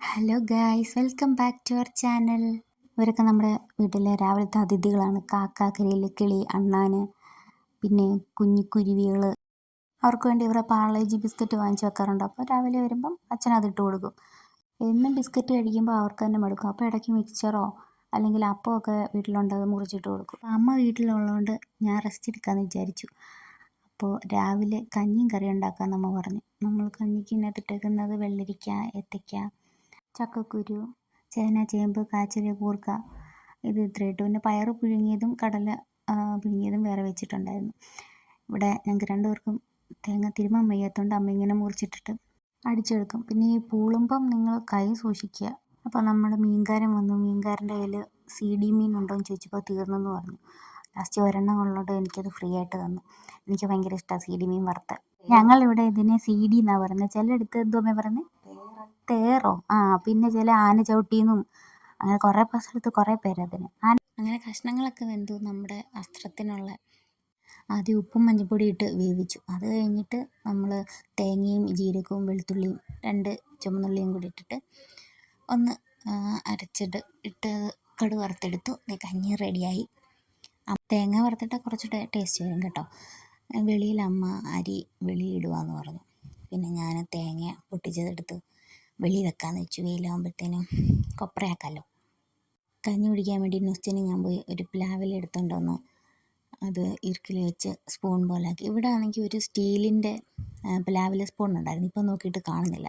Hello guys, welcome back to our channel. ഇവരൊക്കെ നമ്മുടെ വീട്ടിലെ രാവിലത്തെ അതിഥികളാണ്. കാക്ക, കരിയില കിളി, അണ്ണാന്, പിന്നെ കുഞ്ഞിക്കുരുവികൾ. അവർക്ക് വേണ്ടി ഇവരെ പാർലേജി ബിസ്ക്കറ്റ് വാങ്ങിച്ച് വെക്കാറുണ്ട്. അപ്പോൾ രാവിലെ വരുമ്പം അച്ഛൻ അതിട്ട് കൊടുക്കും. എന്നും ബിസ്ക്കറ്റ് കഴിക്കുമ്പോൾ അവർക്ക് തന്നെ മടുക്കും. അപ്പോൾ ഇടയ്ക്ക് മിക്സ്ചറോ അല്ലെങ്കിൽ അപ്പമൊക്കെ വീട്ടിലുണ്ട്, അത് മുറിച്ചിട്ട് കൊടുക്കും. അമ്മ വീട്ടിലുള്ളതുകൊണ്ട് ഞാൻ റെസ്റ്റ് എടുക്കാമെന്ന് വിചാരിച്ചു. അപ്പോൾ രാവിലെ കഞ്ഞിയും കറി ഉണ്ടാക്കാമെന്ന് അമ്മ പറഞ്ഞു. നമ്മൾ കഞ്ഞിക്ക് ഇതിനകത്തിട്ടേക്കുന്നത് വെള്ളരിക്ക, ഏത്തയ്ക്ക, ചക്കക്കുരു, ചേന, ചേമ്പ്, കാച്ചിൽ, കൂർക്ക, ഇത് ഇത്രയിട്ട്. പിന്നെ പയറ് പുഴുങ്ങിയതും കടല പുഴുങ്ങിയതും വേറെ വെച്ചിട്ടുണ്ടായിരുന്നു. ഇവിടെ ഞങ്ങൾക്ക് രണ്ടുപേർക്കും തേങ്ങ തിരുമ്മാൻ വയ്യാത്തതുകൊണ്ട് അമ്മ ഇങ്ങനെ മുറിച്ചിട്ടിട്ട് അടിച്ചെടുക്കും. പിന്നെ ഈ പൂളുമ്പം നിങ്ങൾ കൈ സൂക്ഷിക്കുക. അപ്പോൾ നമ്മുടെ മീൻകാരൻ വന്നു. മീൻകാരൻ്റെ കയ്യിൽ CD മീൻ ഉണ്ടോ എന്ന് ചോദിച്ചപ്പോൾ തീർന്നെന്ന് പറഞ്ഞു. ലാസ്റ്റ് ഒരെണ്ണം ഉള്ളതുകൊണ്ട് എനിക്കത് ഫ്രീ ആയിട്ട് തന്നു. എനിക്ക് ഭയങ്കര ഇഷ്ടമാണ് CD മീൻ വറുത്ത്. ഞങ്ങളിവിടെ ഇതിനെ CD എന്നാണ് പറയുന്നത്. ചിലയിടത്ത് എന്തോ പറയുന്നത് തേറോ, പിന്നെ ചില ആന ചവിട്ടിയെന്നും അങ്ങനെ കുറേ സ്ഥലത്ത് കുറേ പേരതിന്. അങ്ങനെ കഷ്ണങ്ങളൊക്കെ വെന്തു. നമ്മുടെ വസ്ത്രത്തിനുള്ള ആദ്യം ഉപ്പും മഞ്ഞൾപ്പൊടി ഇട്ട് വേവിച്ചു. അത് കഴിഞ്ഞിട്ട് നമ്മൾ തേങ്ങയും ജീരകവും വെളുത്തുള്ളിയും 2 ചുമന്നുള്ളിയും കൂടി ഇട്ടിട്ട് ഒന്ന് അരച്ചിട്ട് കടുക് വറുത്തെടുത്തു. കഞ്ഞി റെഡിയായി. തേങ്ങ വറുത്തിട്ട് കുറച്ച് ടേസ്റ്റ് വരും കേട്ടോ. വെളിയിൽ അമ്മ അരി വെളിയിടുകയെന്ന് പറഞ്ഞു. പിന്നെ ഞാൻ തേങ്ങ പൊട്ടിച്ചതെടുത്ത് വെളി വെക്കാമെന്ന് വെച്ചു. വെയിലാകുമ്പോഴത്തേനും കൊപ്രയാക്കാമല്ലോ. കഞ്ഞി കുടിക്കാൻ വേണ്ടി നുസ്റ്റിന് ഞാൻ പോയി ഒരു പ്ലാവില എടുത്തുകൊണ്ട് വന്നു. അത് ഇറുക്കിൽ വെച്ച് സ്പൂൺ പോലെ ആക്കി. ഇവിടെ ആണെങ്കിൽ ഒരു സ്റ്റീലിൻ്റെ പ്ലാവില സ്പൂൺ ഉണ്ടായിരുന്നു. ഇപ്പം നോക്കിയിട്ട് കാണുന്നില്ല,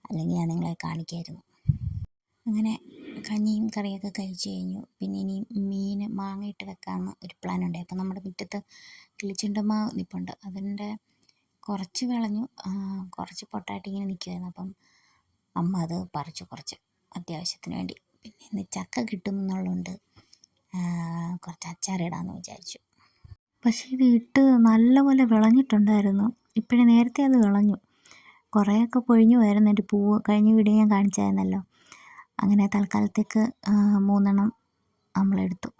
അല്ലെങ്കിൽ ഞാൻ നിങ്ങളെ കാണിക്കായിരുന്നു. അങ്ങനെ കഞ്ഞിയും കറിയൊക്കെ കഴിച്ച് കഴിഞ്ഞു. പിന്നെ ഇനി മീൻ മാങ്ങയിട്ട് വെക്കാമെന്ന് ഒരു പ്ലാനുണ്ട്. അപ്പം നമ്മുടെ മുറ്റത്ത് കിളിച്ചുണ്ടമ്മ നിൽപ്പുണ്ട്. അതിൻ്റെ കുറച്ച് വിളഞ്ഞു, കുറച്ച് പൊട്ടായിട്ട് ഇങ്ങനെ നിൽക്കുമായിരുന്നു. അപ്പം അമ്മ അത് പറിച്ചു കുറച്ച് അത്യാവശ്യത്തിന് വേണ്ടി. പിന്നെ ഇന്ന് ചക്ക കിട്ടും എന്നുള്ളതുകൊണ്ട് കുറച്ച് അച്ചാറിടാമെന്ന് വിചാരിച്ചു. പക്ഷേ ഇത് ഇട്ട് നല്ലപോലെ വിളഞ്ഞിട്ടുണ്ടായിരുന്നു. ഇപ്പോഴേ നേരത്തെ അത് വിളഞ്ഞു. കുറേയൊക്കെ പൊഴിഞ്ഞു പോയായിരുന്നു. എൻ്റെ പൂവ് കഴിഞ്ഞ വീഡിയോ ഞാൻ കാണിച്ചായിരുന്നല്ലോ. അങ്ങനെ തൽക്കാലത്തേക്ക് 3 എണ്ണം നമ്മളെടുത്തു.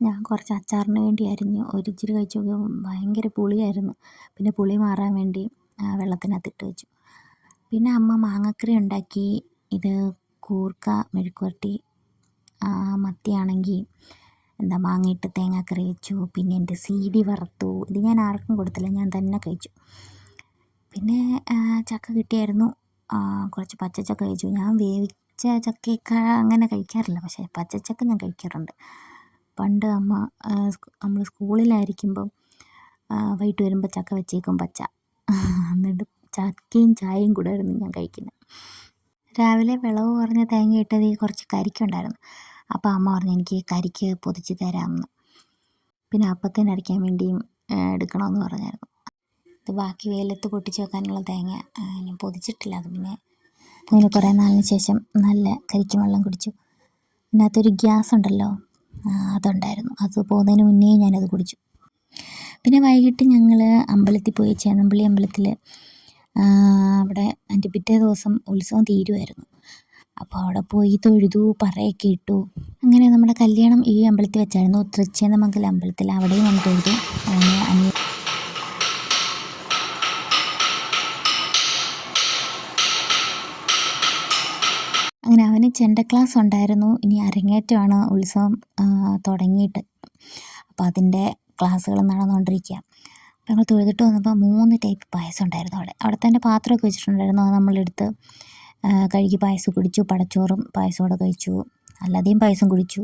ഞാൻ കുറച്ച് അച്ചാറിന് വേണ്ടി അരിഞ്ഞു. ഒരിച്ചിരി കഴിച്ചു നോക്കിയപ്പോൾ ഭയങ്കര പുളിയായിരുന്നു. പിന്നെ പുളി മാറാൻ വേണ്ടി വെള്ളത്തിനകത്തിട്ട് വെച്ചു. പിന്നെ അമ്മ മാങ്ങക്കറി ഉണ്ടാക്കി. ഇത് കൂർക്ക മെഴുക്കുവരട്ടി, മത്തിയാണെങ്കിൽ മാങ്ങയിട്ട് തേങ്ങാക്കറി വെച്ചു. പിന്നെ എൻ്റെ CD വറുത്തു. ഇത് ഞാൻ ആർക്കും കൊടുത്തില്ല, ഞാൻ തന്നെ കഴിച്ചു. പിന്നെ ചക്ക കിട്ടിയായിരുന്നു. കുറച്ച് പച്ചച്ചക്ക കഴിച്ചു. ഞാൻ വേവിച്ച ചക്കയൊക്കെ അങ്ങനെ കഴിക്കാറില്ല, പക്ഷേ പച്ചച്ചക്ക ഞാൻ കഴിക്കാറുണ്ട്. പണ്ട് അമ്മ നമ്മൾ സ്കൂളിലായിരിക്കുമ്പം വൈകിട്ട് വരുമ്പോൾ ചക്ക വെച്ചേക്കും പച്ച. എന്നിട്ട് ചക്കയും ചായയും കൂടെ ആയിരുന്നു ഞാൻ കഴിക്കുന്നത്. രാവിലെ വിളവ് കുറഞ്ഞ തേങ്ങ ഇട്ടത് കുറച്ച് കരിക്കുണ്ടായിരുന്നു. അപ്പോൾ അമ്മ പറഞ്ഞു എനിക്ക് കരിക്ക് പൊതിച്ച് തരാമെന്ന്. പിന്നെ അപ്പത്തിന് അരയ്ക്കാൻ വേണ്ടിയും എടുക്കണമെന്ന് പറഞ്ഞായിരുന്നു. ഇത് ബാക്കി വെയിലത്ത് പൊട്ടിച്ച് വെക്കാനുള്ള തേങ്ങ ഞാൻ പൊതിച്ചിട്ടില്ല. അത് പിന്നെ അങ്ങനെ കുറേ നാളിന് ശേഷം നല്ല കരിക്കും വെള്ളം കുടിച്ചു. ഇതിനകത്തൊരു ഗ്യാസ് ഉണ്ടല്ലോ, അതുണ്ടായിരുന്നു. അത് പോകുന്നതിന് മുന്നേ ഞാനത് കുടിച്ചു. പിന്നെ വൈകിട്ട് ഞങ്ങൾ അമ്പലത്തിൽ പോയി. ചേന്നമ്പള്ളി അമ്പലത്തിൽ അവിടെ എൻ്റെ പിറ്റേ ദിവസം ഉത്സവം തീരുമായിരുന്നു. അപ്പോൾ അവിടെ പോയി തൊഴുതു, പറയൊക്കെ ഇട്ടു. അങ്ങനെ നമ്മുടെ കല്യാണം ഈ അമ്പലത്തിൽ വെച്ചായിരുന്നു, തൃച്ചേന്നമംഗലം അമ്പലത്തിൽ. അവിടെയും വന്ന് തൊഴുതു. അങ്ങനെ അവന് ചെണ്ട ക്ലാസ് ഉണ്ടായിരുന്നു. ഇനി അരങ്ങേറ്റമാണ് ഉത്സവം തുടങ്ങിയിട്ട്. അപ്പോൾ അതിൻ്റെ ക്ലാസ്സുകൾ നടന്നുകൊണ്ടിരിക്കുക. അപ്പോൾ ഞങ്ങൾ തൊഴുതിട്ട് വന്നപ്പോൾ 3 ടൈപ്പ് പായസം ഉണ്ടായിരുന്നു. അവിടെ തന്നെ പാത്രമൊക്കെ വെച്ചിട്ടുണ്ടായിരുന്നു. അത് നമ്മളെടുത്ത് കഴുകി പായസം കുടിച്ചു. പടച്ചോറും പായസമോടെ കഴിച്ചു. അല്ലാതെയും പായസം കുടിച്ചു.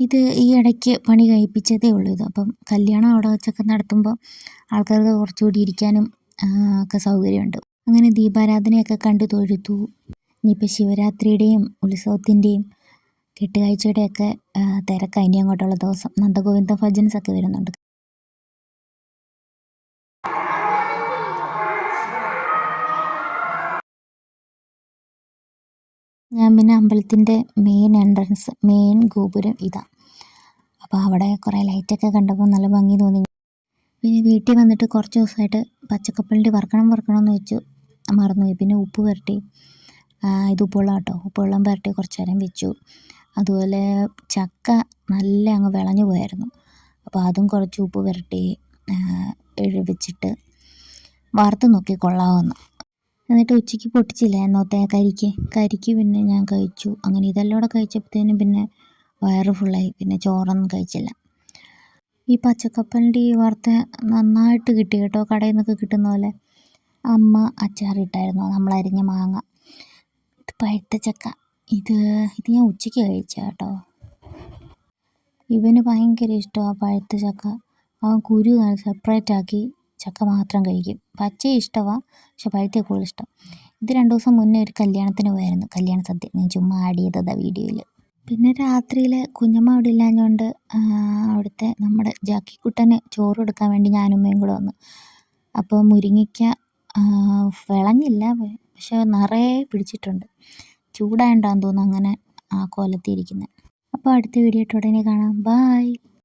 ഇത് ഈ ഇടയ്ക്ക് പണി കഴിപ്പിച്ചതേ ഉള്ളൂ. ഇത് അപ്പം കല്യാണം അവിടെ വെച്ചൊക്കെ നടത്തുമ്പോൾ ആൾക്കാർക്ക് കുറച്ചുകൂടി ഇരിക്കാനും ഒക്കെ സൗകര്യമുണ്ട്. അങ്ങനെ ദീപാരാധനയൊക്കെ കണ്ടു തൊഴുതു. ഇനിയിപ്പോൾ ശിവരാത്രിയുടെയും ഉത്സവത്തിൻ്റെയും കെട്ടുകാഴ്ചയുടെയൊക്കെ തിരക്കാണ് ഇനി അങ്ങോട്ടുള്ള ദിവസം. നന്ദഗോവിന്ദ ഭജൻസ് ഒക്കെ വരുന്നുണ്ട്. ഞാൻ പിന്നെ അമ്പലത്തിൻ്റെ മെയിൻ ഗോപുരം ഇതാണ്. അപ്പോൾ അവിടെ കുറേ ലൈറ്റൊക്കെ കണ്ടപ്പോൾ നല്ല ഭംഗി തോന്നി. പിന്നെ വീട്ടിൽ വന്നിട്ട് കുറച്ച് ദിവസമായിട്ട് പച്ചക്കപ്പലിൻ്റെ വറക്കണമെന്ന് വെച്ചു, മറന്നുപോയി. പിന്നെ ഉപ്പ് പുരട്ടി, ഇത് ഉപ്പുവെള്ളം കേട്ടോ, ഉപ്പുവെള്ളം പുരട്ടി കുറച്ച് നേരം വെച്ചു. അതുപോലെ ചക്ക നല്ല അങ്ങ് വിളഞ്ഞു പോയായിരുന്നു. അപ്പോൾ അതും കുറച്ച് ഉപ്പ് പുരട്ടി വെച്ചിട്ട് വറുത്ത് നോക്കി കൊള്ളാമെന്ന്. എന്നിട്ട് ഉച്ചയ്ക്ക് പൊട്ടിച്ചില്ലായിരുന്നോ കരിക്ക് പിന്നെ ഞാൻ കഴിച്ചു. അങ്ങനെ ഇതെല്ലാം കൂടെ കഴിച്ചപ്പോഴത്തേനും പിന്നെ വയറ് ഫുള്ളായി. പിന്നെ ചോറൊന്നും കഴിച്ചില്ല. ഈ പച്ചക്കപ്പലണ്ടി വറുത്ത നന്നായിട്ട് കിട്ടി കേട്ടോ, കടയിൽ നിന്നൊക്കെ കിട്ടുന്ന പോലെ. അമ്മ അച്ചാറിട്ടായിരുന്നു നമ്മളരിഞ്ഞ മാങ്ങ. ഇത് പഴുത്ത ചക്ക. ഇത് ഞാൻ ഉച്ചയ്ക്ക് കഴിച്ച കേട്ടോ. ഇവന് ഭയങ്കര ഇഷ്ടമാണ് പഴുത്ത ചക്ക. അവൻ കുരു സെപ്പറേറ്റ് ആക്കി ചക്ക മാത്രം കഴിക്കും. പച്ച ഇഷ്ടമാണ്, പക്ഷെ പഴുത്ത കൂടുതൽ ഇഷ്ടം. ഇത് 2 ദിവസം മുന്നേ ഒരു കല്യാണത്തിന് പോയായിരുന്നു, കല്യാണ സദ്യ. ഞാൻ ചുമ്മാ ആഡ് ചെയ്തതാണ് വീഡിയോയിൽ. പിന്നെ രാത്രിയിൽ കുഞ്ഞമ്മ അവിടെ ഇല്ലാഞ്ഞുകൊണ്ട് അവിടുത്തെ നമ്മുടെ ജാക്കിക്കുട്ടന് ചോറ് കൊടുക്കാൻ വേണ്ടി ഞാനും ഉമ്മയും കൂടെ വന്നു. അപ്പോൾ മുരിങ്ങയ്ക്ക വിളഞ്ഞില്ല, പക്ഷെ നിറയെ പിടിച്ചിട്ടുണ്ട്. ചൂടായതുകൊണ്ടാണെന്ന് തോന്നുന്നു അങ്ങനെ കോലത്തിയിരിക്കുന്നത്. അപ്പോൾ അടുത്ത വീഡിയോ ആയിട്ട് ഉടനെ കാണാം. ബായ്.